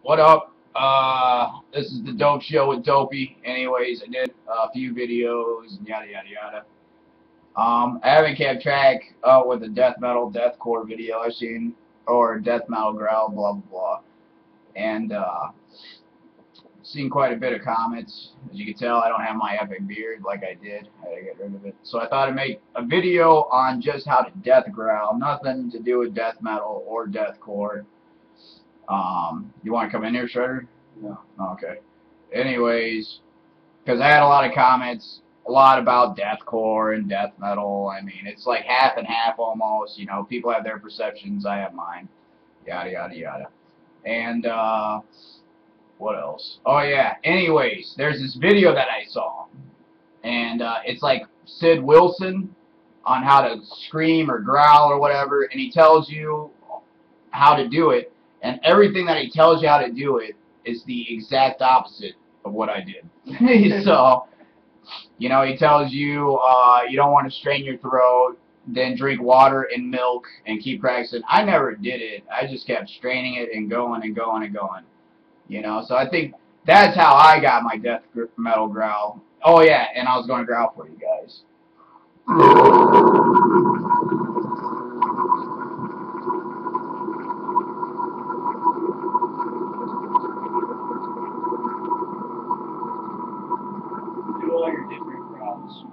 What up? This is the Dope Show with Dopey. Anyways, I did a few videos, yada yada yada. I haven't kept track with the death metal, deathcore video I've seen, or death metal growl, blah blah blah, and seen quite a bit of comments. As you can tell, I don't have my epic beard like I did. I had to get rid of it. So I thought I'd make a video on just how to death growl. Nothing to do with death metal or deathcore. You want to come in here, Shredder? No. Okay. Anyways, because I had a lot of comments, a lot about deathcore and death metal. I mean, it's like half and half almost. You know, people have their perceptions, I have mine. Yada yada yada. And what else? Oh yeah. Anyways, there's this video that I saw, and it's like Sid Wilson on how to scream or growl or whatever, and he tells you how to do it. And everything that he tells you how to do it is the exact opposite of what I did. So, you know, he tells you you don't want to strain your throat, then drink water and milk and keep practicing. I never did it. I just kept straining it and going and going and going. You know, so I think that's how I got my death metal growl. Oh, yeah, and I was going to growl for you guys. All your different growls.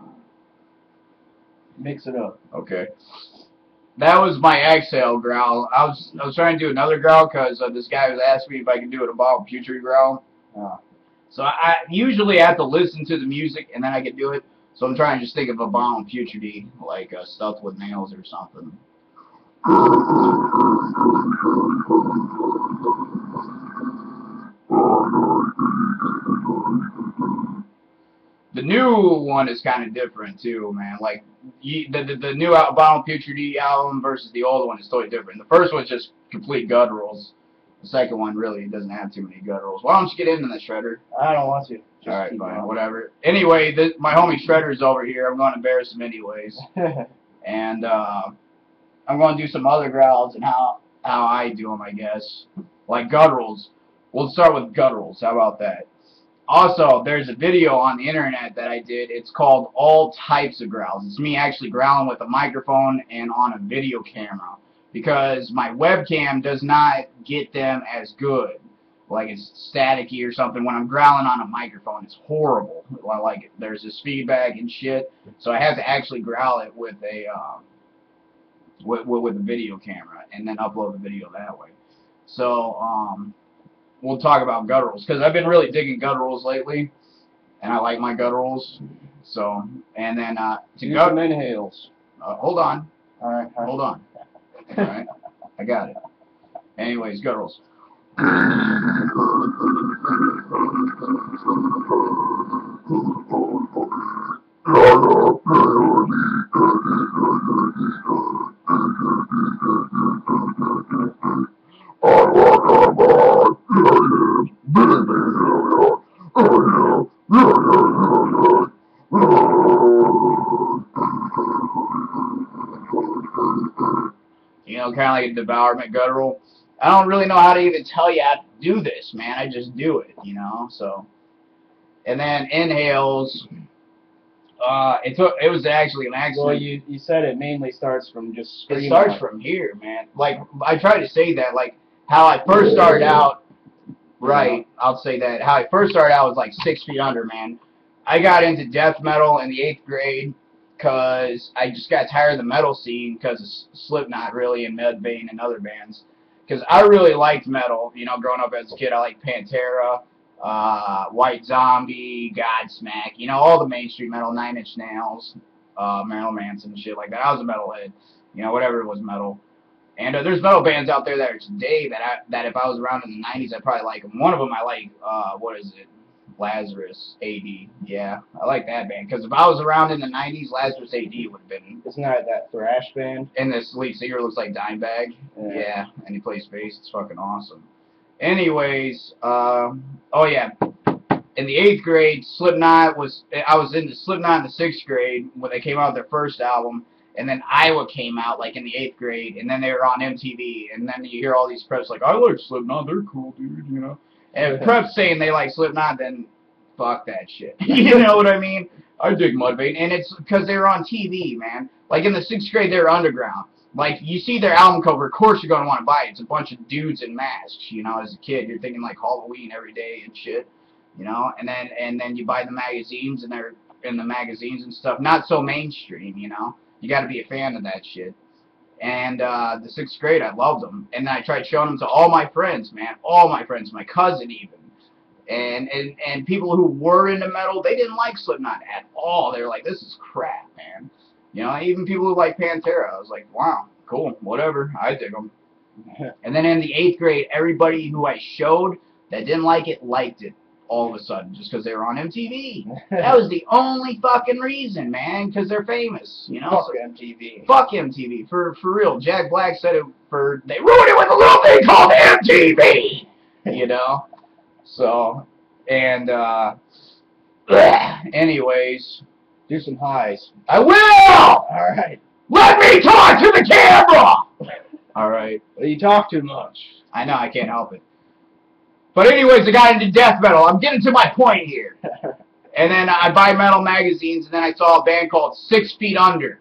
Mix it up. Okay. That was my exhale growl. I was trying to do another growl because this guy was asking me if I could do it about putrid growl. So I usually have to listen to the music and then I can do it. So I'm trying to just think of a bomb putridy, like stuffed with nails or something. The new one is kind of different too, man. Like the new Bomb Putridy album versus the old one is totally different. The first one's just complete gutturals. The second one really doesn't have too many gutturals. Why don't you get into the Shredder? I don't want to. All right, fine, whatever. Anyway, my homie Shredder's over here. I'm going to embarrass him anyways, and I'm going to do some other growls and how I do them, I guess, like gutturals. We'll start with gutturals. How about that? Also, there's a video on the internet that I did. It's called All Types of Growls. It's me actually growling with a microphone and on a video camera because my webcam does not get them as good. Like it's staticky or something. When I'm growling on a microphone, it's horrible. Like there's this feedback and shit. So I have to actually growl it with a with a video camera and then upload the video that way. So we'll talk about gutturals because I've been really digging gutturals lately, and I like my gutturals. So, and then to do some inhales. Hold on. All right. Hold on. All right. I got it. Anyways, gutturals. You know, kind of like a devourment guttural. I don't really know how to even tell you how to do this, man. I just do it, you know. So, and then inhales. It was actually an accident. Well, you said it mainly starts from just screaming. It starts from here, man. Like I try to say that, like how I first started out. Right, I'll say that. How I first started out was like 6 feet under, man. I got into death metal in the 8th grade because I just got tired of the metal scene because of Slipknot, really, and Mudvayne and other bands. Because I really liked metal, you know, growing up as a kid. I liked Pantera, White Zombie, Godsmack, you know, all the mainstream metal, Nine Inch Nails, Marilyn Manson and shit like that. I was a metalhead, you know, whatever was metal. And there's metal bands out there that are today that if I was around in the 90s, I'd probably like them. One of them I like, what is it? Lazarus AD. Yeah, I like that band. Because if I was around in the 90s, Lazarus AD would have been. Isn't that thrash band? And this lead singer looks like Dimebag. Yeah, and he plays bass. It's fucking awesome. Anyways, oh yeah. In the 8th grade, I was into Slipknot in the 6th grade when they came out with their first album. And then Iowa came out like in the 8th grade, and then they were on MTV, and then you hear all these preps like, I like Slipknot, they're cool, dude, you know. And if preps saying they like Slipknot, then fuck that shit. You know what I mean? I dig Mudvayne, and it's because they were on TV, man. Like in the 6th grade, they were underground. Like you see their album cover, of course you're gonna want to buy it. It's a bunch of dudes in masks, you know. As a kid, you're thinking like Halloween every day and shit, you know. And then you buy the magazines, and they're in the magazines and stuff. Not so mainstream, you know. You got to be a fan of that shit. And the 6th grade, I loved them. And then I tried showing them to all my friends, man. All my friends, my cousin even. And people who were into metal, they didn't like Slipknot at all. They were like, this is crap, man. You know, even people who like Pantera, I was like, wow, cool, whatever. I dig them. And then in the 8th grade, everybody who I showed that didn't like it liked it. All of a sudden, just because they were on MTV. That was the only fucking reason, man, because they're famous, you know? Fuck MTV. Fuck MTV, for real. Jack Black said it they ruined it with a little thing called MTV, you know? So, and, anyways. Do some highs. I will! Alright. Let me talk to the camera! Alright. Well, you talk too much. I know, I can't help it. But anyways, I got into death metal. I'm getting to my point here. And then I buy metal magazines, and then I saw a band called 6 Feet Under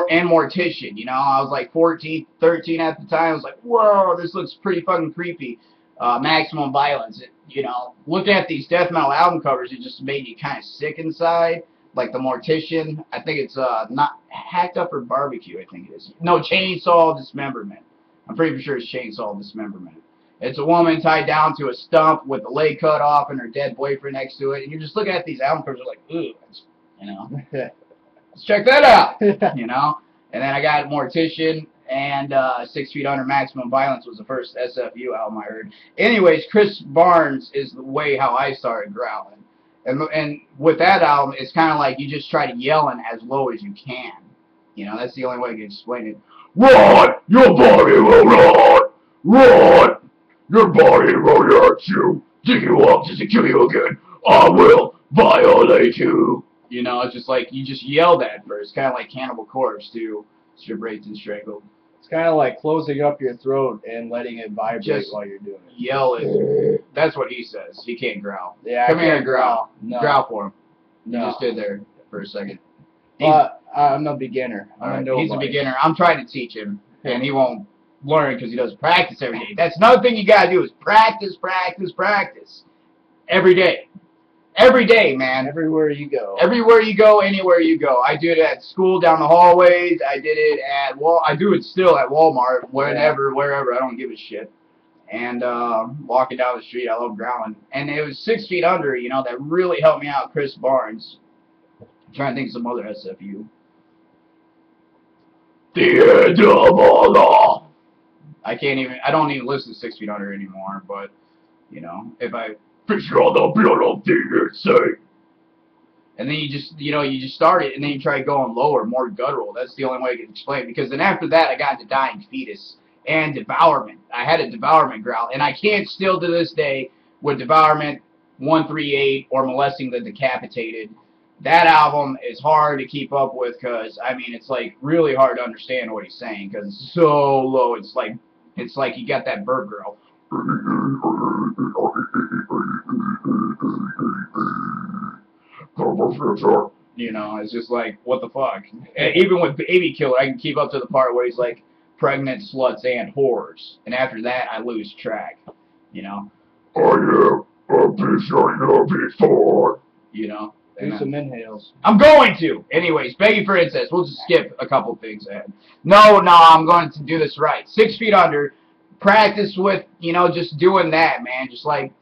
and Mortician. You know, I was like 14, 13 at the time. I was like, whoa, this looks pretty fucking creepy. Maximum Violence. You know, looking at these death metal album covers, it just made you kind of sick inside. Like the Mortician, I think it's not Hacked Up or Barbecue, I think it is. No, Chainsaw Dismemberment. I'm pretty sure it's Chainsaw Dismemberment. It's a woman tied down to a stump with the leg cut off and her dead boyfriend next to it. And you're just looking at these album covers like, ooh, you know. Let's check that out, you know. And then I got Mortician, and 6 Feet Under Maximum Violence was the first SFU album I heard. Anyways, Chris Barnes is the way how I started growling. And with that album, it's kind of like you just try to yelling as low as you can. You know, that's the only way I can explain it. Run! Your body will run! Run! Your body will hurt you, dig you up just to kill you again. I will violate you. You know, it's just like, you just yell that first. Kind of like Cannibal Corpse, too. Strip Raped and Strangled. It's kind of like closing up your throat and letting it vibrate just while you're doing it. Yell it. That's what he says. He can't growl. Yeah, Come here, growl. No. Growl for him. No. You just stood there for a second. I'm a beginner. He's a beginner. I'm trying to teach him, and he won't learn because he doesn't practice every day. That's another thing you gotta do is practice, practice, practice. Every day. Every day, man. Everywhere you go. Everywhere you go, anywhere you go. I do it at school, down the hallways. I did it at I do it still at Walmart, wherever, I don't give a shit. And walking down the street, I love growling. And it was 6 Feet Under, you know, that really helped me out. Chris Barnes. I'm trying to think of some other SFU. The end of all. I don't even listen to 6 Feet Under anymore, but, you know, if I fish on the blood of the insane. And then you just start it, and then you try going lower, more guttural. That's the only way I can explain it. Because then after that, I got into Dying Fetus and Devourment. I had a Devourment growl, and I can't still to this day with Devourment 138 or Molesting the Decapitated. That album is hard to keep up with because, I mean, it's like really hard to understand what he's saying because it's so low. It's like you got that bird girl. You know, it's just like, what the fuck? And even with Baby Killer, I can keep up to the part where he's like, pregnant sluts and whores. And after that, I lose track. You know? I am a bitch I know before. You know? Do some inhales. I'm going to! Anyways, Begging for Incest. We'll just skip a couple things ahead. No, I'm going to do this right. 6 Feet Under. Practice with, you know, just doing that, man. Just like,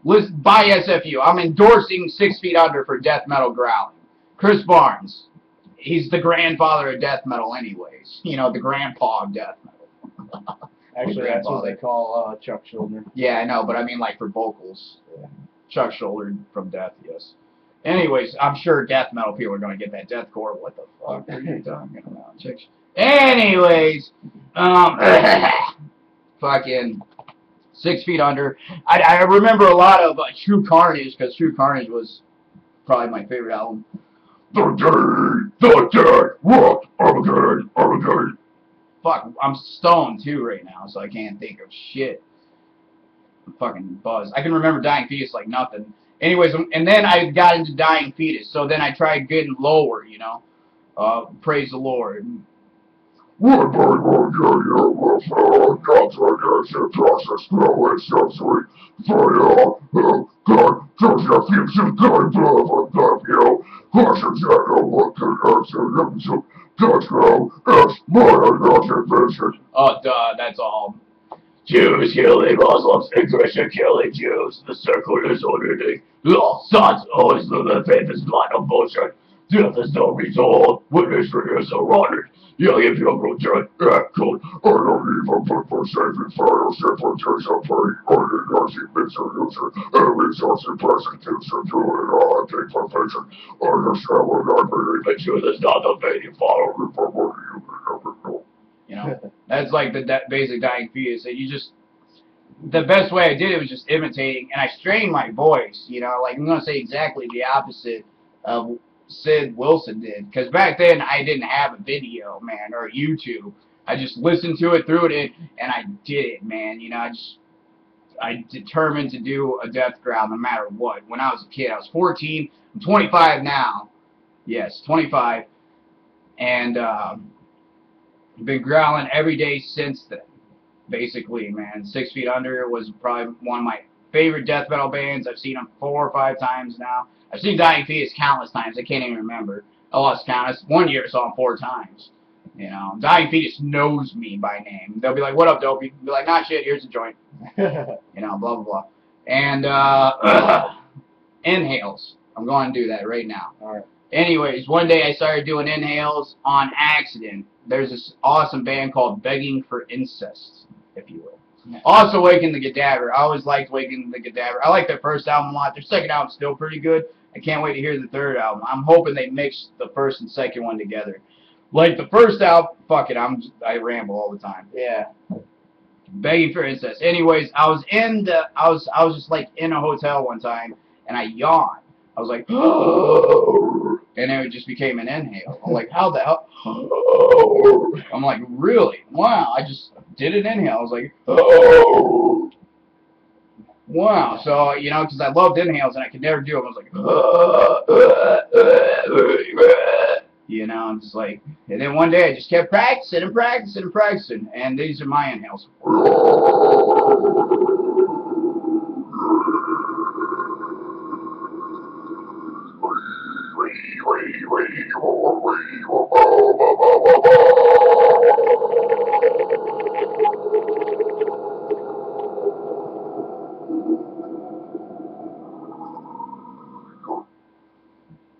buy SFU. I'm endorsing 6 Feet Under for death metal growling. Chris Barnes. He's the grandfather of death metal anyways. You know, the grandpa of death metal. Actually, that's what they call Chuck Schuldiner. Yeah, I know, but I mean like for vocals. Yeah. Chuck Schuldiner from Death, yes. Anyways, I'm sure death metal people are going to get that deathcore. What the fuck are you talking about? Anyways, fucking 6 Feet Under. I remember a lot of True Carnage, because True Carnage was probably my favorite album. The dead, what? Armageddon. Fuck, I'm stoned too right now, so I can't think of shit. I'm fucking buzzed. I can remember Dying Fetus like nothing. Anyways, and then I got into Dying Fetus, so then I tried getting lower, you know. Praise the Lord. Oh, duh, that's all. Jews killing Muslims and Christian killing Jews. The circle is orderly. All sons always live the faith is blind of bullshit. Death is no result. Witness for is surrounded. Young and young return. Act cold. I don't even put for saving fellowship for tears of pain. Only mercy misuse. Every source of persecution. Do it all. I take perfection. Understand what I believe. The truth is not the faith you follow. For what you can never know. You know, that's like the basic Dying Fetus. And you just, the best way I did it was just imitating, and I strained my voice. You know, like I'm gonna say exactly the opposite of Sid Wilson did, because back then I didn't have a video, man, or YouTube. I just listened to it, threw it in, and I did it, man. You know, I determined to do a death growl no matter what. When I was a kid, I was 14. I'm 25 now. Yes, 25, and been growling every day since then. Basically, man. 6 Feet Under was probably one of my favorite death metal bands. I've seen them 4 or 5 times now. I've seen Dying Fetus countless times. I can't even remember. I lost count. One year I saw them 4 times. You know, Dying Fetus knows me by name. They'll be like, "What up, Dopey?" I'll be like, "Nah, shit. Here's a joint." You know, blah blah blah. And inhales. I'm going to do that right now. All right. Anyways, one day I started doing inhales on accident. There's this awesome band called Begging for Incest, if you will. Also, Waking the Cadaver. I always liked Waking the Cadaver. I like their first album a lot. Their second album's still pretty good. I can't wait to hear the third album. I'm hoping they mix the first and second one together. Like the first album, fuck it, I ramble all the time. Yeah. Begging for Incest. Anyways, I was just like in a hotel one time, and I yawned. I was like, and it just became an inhale. I'm like, how the hell? I'm like, really? Wow, I just did an inhale. I was like, wow. So, you know, because I loved inhales and I could never do them. I was like, you know, I'm just like, and then one day I just kept practicing and practicing and practicing, and these are my inhales.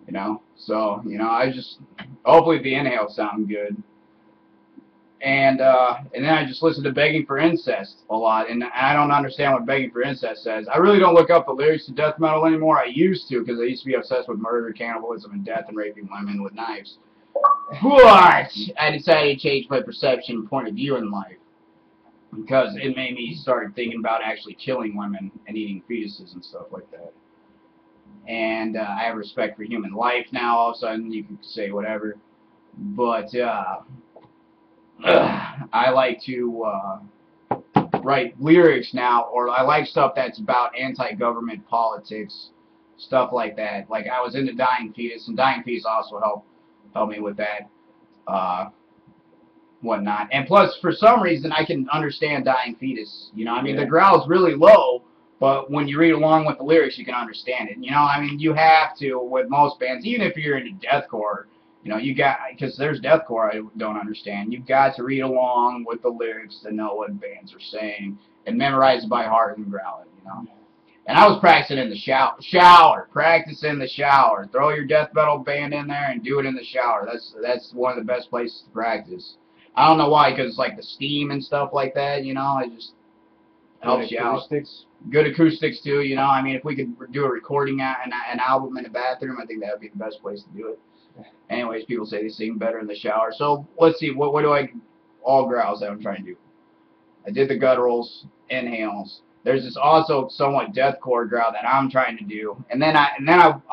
You know, so, you know, I just, hopefully the inhales sound good. And then I just listen to Begging for Incest a lot, and I don't understand what Begging for Incest says. I really don't look up the lyrics to death metal anymore. I used to, because I used to be obsessed with murder, cannibalism, and death, and raping women with knives. But I decided to change my perception and point of view in life, because it made me start thinking about actually killing women and eating fetuses and stuff like that. And I have respect for human life now. All of a sudden, you can say whatever. But I like to write lyrics now, or I like stuff that's about anti-government politics, stuff like that. Like I was into Dying Fetus, and Dying Fetus also helped me with that, whatnot. And plus, for some reason, I can understand Dying Fetus. You know, I mean, the growl's really low, but when you read along with the lyrics, you can understand it. You know, I mean, you have to with most bands, even if you're into deathcore. You know, you got, because there's deathcore I don't understand. You've got to read along with the lyrics to know what bands are saying and memorize it by heart and growl it, you know. And I was practicing in the shower. Practice in the shower. Throw your death metal band in there and do it in the shower. That's one of the best places to practice. I don't know why, because it's like the steam and stuff like that, you know. It just helps you out. Good acoustics too, you know. I mean, if we could do a recording an album in the bathroom, I think that would be the best place to do it. Anyways, people say they sing better in the shower. So let's see, what do all growls that I'm trying to do? I did the gutturals, inhales, there's this also somewhat deathcore growl that I'm trying to do, and then I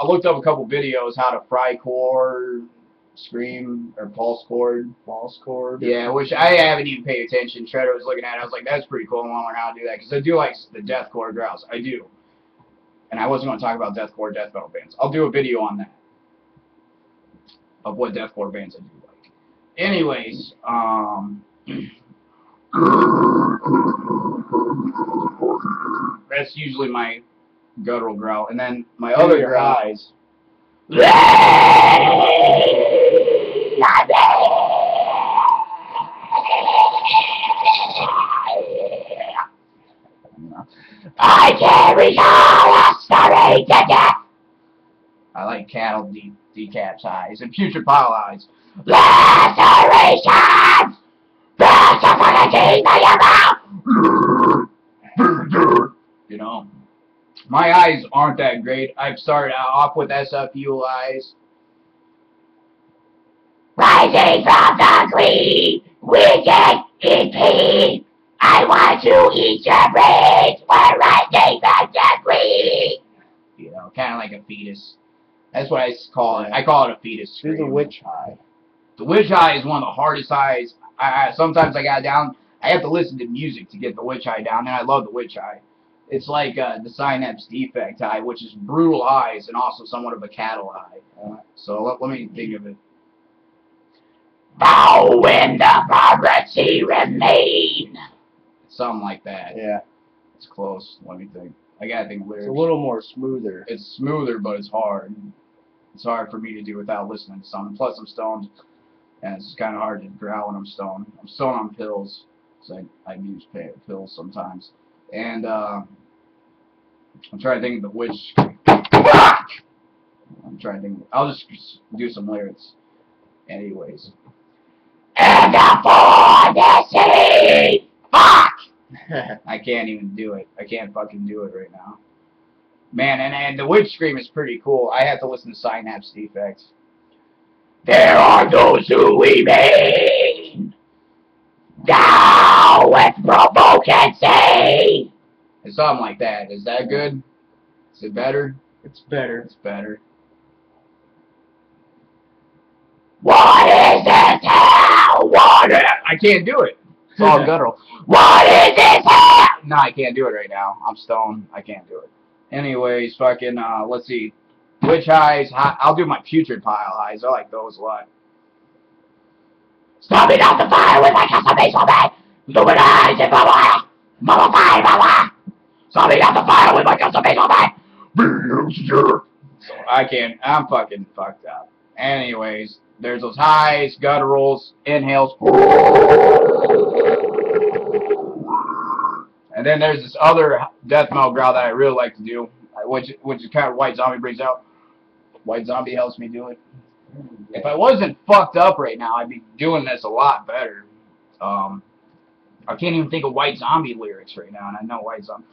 looked up a couple videos how to fry core scream or pulse chord. Yeah, which I haven't even paid attention. Shredder was looking at it. I was like, that's pretty cool. I want to learn how to do that because I do like the deathcore growls. I do. And I wasn't going to talk about deathcore death metal bands. I'll do a video on that of what deathcore bands I do like. Anyways, that's usually my guttural growl, and then my other growl. Eyes. I can't recall a story to death. I like cattle decaps eyes and putrid pile eyes. Lacerations! Possibility by your mouth! You know, my eyes aren't that great. I've started off with SFU eyes. Rising from the green, wicked in peace. I want to eat your brains. We're rising from the green. You know, kind of like a fetus. That's what I call it. I call it a fetus scream. Do the witch eye. The witch eye is one of the hardest eyes. Sometimes I got down. I have to listen to music to get the witch eye down, and I love the witch eye. It's like the synapse defect eye, which is brutal eyes and also somewhat of a cattle eye. So let me think of it. Bow when the poverty remain. Something like that. Yeah. It's close. Let me think. I gotta think lyrics. It's a little more smoother. It's smoother, but it's hard. It's hard for me to do without listening to something. Plus, I'm stoned, and it's kind of hard to growl when I'm stoned. I'm stoned on pills, so I use pills sometimes. And I'm trying to think of the witch. I'm trying to think. I'll just do some lyrics. Anyways. And for the sea! Fuck! I can't even do it. I can't fucking do it right now. Man, and the witch scream is pretty cool. I have to listen to Synapse Defects. There are those who remain. Now with provocancy. It's something like that. Is that good? Is it better? It's better. It's better. What is this hell? What is... I can't do it. It's all guttural. What is this hell? No, I can't do it right now. I'm stoned. I can't do it. Anyways, fucking, let's see. Witch eyes. I'll do my putrid pile eyes. I like those a lot. Stomping out the fire with my custom baseball bat. Luminize it, mama. Mama fire, mama. Stomping out the fire with my custom baseball bat. So I can't. I'm fucking fucked up. Anyways, there's those highs, gutturals, inhales. And then there's this other death metal growl that I really like to do, which is kind of White Zombie brings out. White Zombie helps me do it. If I wasn't fucked up right now, I'd be doing this a lot better. I can't even think of White Zombie lyrics right now, and I know White Zombie.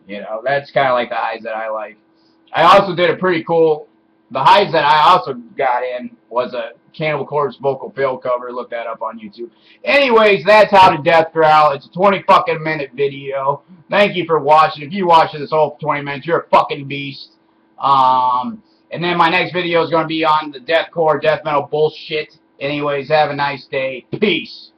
You know, that's kind of like the highs that I like. I also did a pretty cool. The highs that I also got in was a Cannibal Corpse vocal fill cover. Look that up on YouTube. Anyways, that's how to death growl. It's a 20-fucking-minute video. Thank you for watching. If you watched this whole 20 minutes, you're a fucking beast. And then my next video is going to be on the deathcore, death metal bullshit. Anyways, have a nice day. Peace.